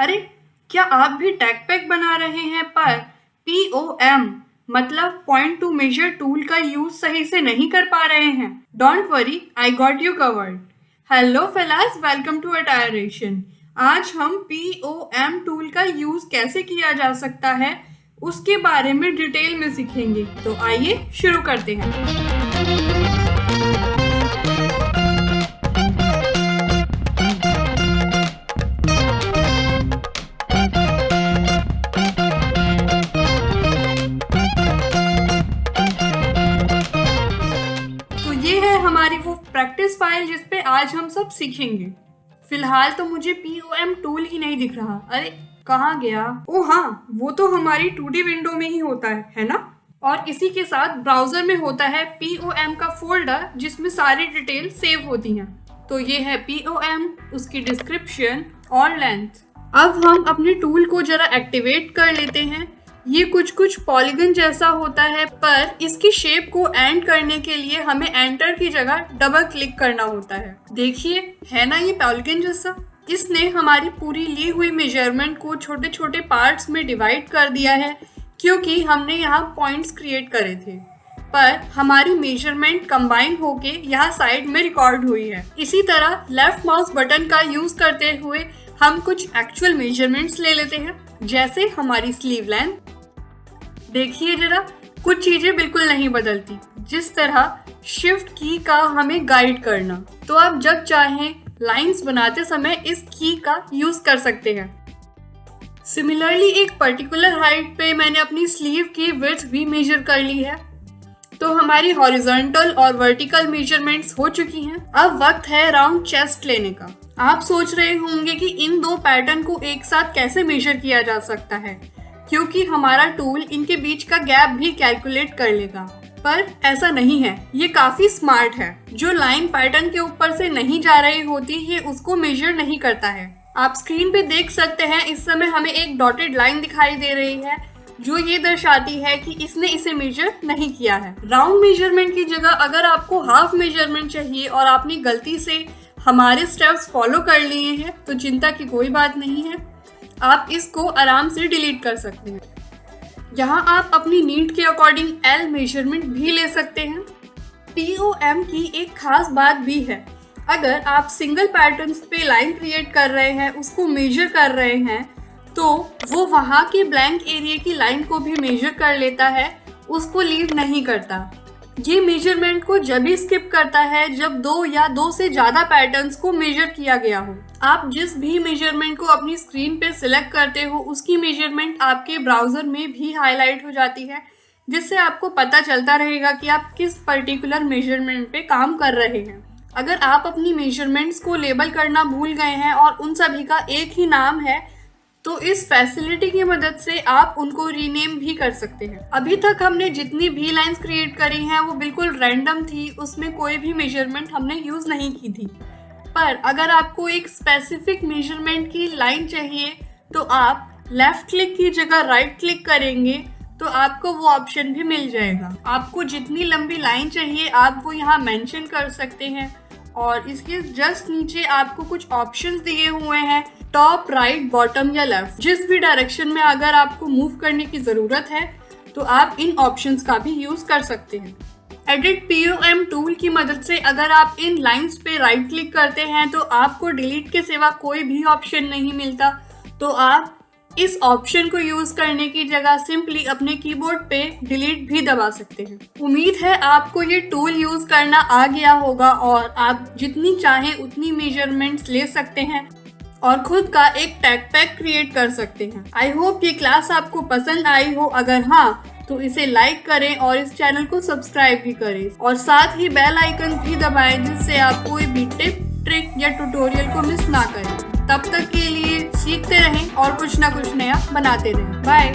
अरे, क्या आप भी टैग पैक बना रहे हैं पर POM मतलब पॉइंट टू मेजर टूल का यूज सही से नहीं कर पा रहे हैं? Don't worry, I got you covered. Hello fellas, welcome to अटायरेशन। आज हम POM टूल का यूज कैसे किया जा सकता है उसके बारे में डिटेल में सीखेंगे। तो आइए शुरू करते हैं। ये है हमारी वो प्रैक्टिस फाइल जिस पे आज हम सब सीखेंगे। फिलहाल तो मुझे POM टूल ही नहीं दिख रहा। अरे, कहाँ गया? ओ हाँ, वो तो हमारी 2D विंडो में ही होता है ना? और इसी के साथ ब्राउजर में होता है POM का फोल्डर जिसमें सारी डिटेल सेव होती हैं। तो ये है POM, उसकी डिस्क्रिप्शन और लेंथ। अब हम अपने टूल को जरा एक्टिवेट कर लेते हैं। ये कुछ पॉलीगन जैसा होता है, पर इसकी शेप को एंड करने के लिए हमें एंटर की जगह डबल क्लिक करना होता है। देखिए, है ना ये पॉलीगन जैसा? इसने हमारी पूरी ली हुई मेजरमेंट को छोटे छोटे पार्ट्स में डिवाइड कर दिया है, क्योंकि हमने यहाँ पॉइंट्स क्रिएट करे थे, पर हमारी मेजरमेंट कंबाइन होके यहाँ साइड में रिकॉर्ड हुई है। इसी तरह लेफ्ट माउस बटन का यूज करते हुए हम कुछ एक्चुअल मेजरमेंट्स ले लेते हैं, जैसे हमारी स्लीव लेंथ। देखिए जरा, कुछ चीजें बिल्कुल नहीं बदलती, जिस तरह शिफ्ट की का हमें गाइड करना। तो आप जब चाहें लाइंस बनाते समय इस की का यूज कर सकते हैं। सिमिलरली एक पर्टिकुलर हाइट पे मैंने अपनी स्लीव की विड्थ भी मेजर कर ली है। तो हमारी हॉरिजॉन्टल और वर्टिकल मेजरमेंट्स हो चुकी हैं। अब वक्त है राउंड चेस्ट लेने का। आप सोच रहे होंगे कि इन दो पैटर्न को एक साथ कैसे मेजर किया जा सकता है, क्योंकि हमारा टूल इनके बीच का गैप भी कैलकुलेट कर लेगा। पर ऐसा नहीं है, ये काफी स्मार्ट है। जो लाइन पैटर्न के ऊपर से नहीं जा रही होती है उसको मेजर नहीं करता है। आप स्क्रीन पे देख सकते हैं, इस समय हमें एक डॉटेड लाइन दिखाई दे रही है जो ये दर्शाती है कि इसने इसे मेजर नहीं किया है। राउंड मेजरमेंट की जगह अगर आपको हाफ मेजरमेंट चाहिए और आपने गलती से हमारे स्टेप्स फॉलो कर लिए हैं तो चिंता की कोई बात नहीं है, आप इसको आराम से डिलीट कर सकते हैं। यहाँ आप अपनी नीड के अकॉर्डिंग L मेजरमेंट भी ले सकते हैं। POM की एक खास बात भी है, अगर आप सिंगल पैटर्न्स पे लाइन क्रिएट कर रहे हैं, उसको मेजर कर रहे हैं, तो वो वहाँ के ब्लैंक एरिया की लाइन को भी मेजर कर लेता है, उसको लीव नहीं करता। ये मेजरमेंट को जब भी स्किप करता है जब दो या दो से ज्यादा पैटर्न्स को मेजर किया गया हो। आप जिस भी मेजरमेंट को अपनी स्क्रीन पे सिलेक्ट करते हो उसकी मेजरमेंट आपके ब्राउजर में भी हाईलाइट हो जाती है, जिससे आपको पता चलता रहेगा कि आप किस पर्टिकुलर मेजरमेंट पे काम कर रहे हैं। अगर आप अपनी मेजरमेंट्स को लेबल करना भूल गए हैं और उन सभी का एक ही नाम है, तो इस फैसिलिटी की मदद से आप उनको रीनेम भी कर सकते हैं। अभी तक हमने जितनी भी लाइंस क्रिएट करी हैं वो बिल्कुल रैंडम थी, उसमें कोई भी मेजरमेंट हमने यूज नहीं की थी। पर अगर आपको एक स्पेसिफिक मेजरमेंट की लाइन चाहिए तो आप लेफ्ट क्लिक की जगह राइट क्लिक करेंगे तो आपको वो ऑप्शन भी मिल जाएगा। आपको जितनी लंबी लाइन चाहिए आप वो यहाँ मेंशन कर सकते हैं, और इसके जस्ट नीचे आपको कुछ ऑप्शंस दिए हुए हैं, टॉप, राइट, बॉटम या लेफ्ट। जिस भी डायरेक्शन में अगर आपको मूव करने की जरूरत है तो आप इन ऑप्शंस का भी यूज कर सकते हैं। एडिट POM टूल की मदद से अगर आप इन लाइंस पे राइट क्लिक करते हैं तो आपको डिलीट के सिवा कोई भी ऑप्शन नहीं मिलता, तो आप इस ऑप्शन को यूज करने की जगह सिंपली अपने कीबोर्ड पे डिलीट भी दबा सकते हैं। उम्मीद है आपको ये टूल यूज करना आ गया होगा और आप जितनी चाहें उतनी मेजरमेंट्स ले सकते हैं और खुद का एक टैग पैक क्रिएट कर सकते हैं। आई होप ये क्लास आपको पसंद आई हो। अगर हाँ तो इसे लाइक करें और इस चैनल को सब्सक्राइब भी करें, और साथ ही बेल आइकन भी दबाएं जिससे आप कोई भी टिप, ट्रिक या ट्यूटोरियल को मिस ना करें। तब तक के लिए सीखते रहें और कुछ ना कुछ नया बनाते रहें। बाय।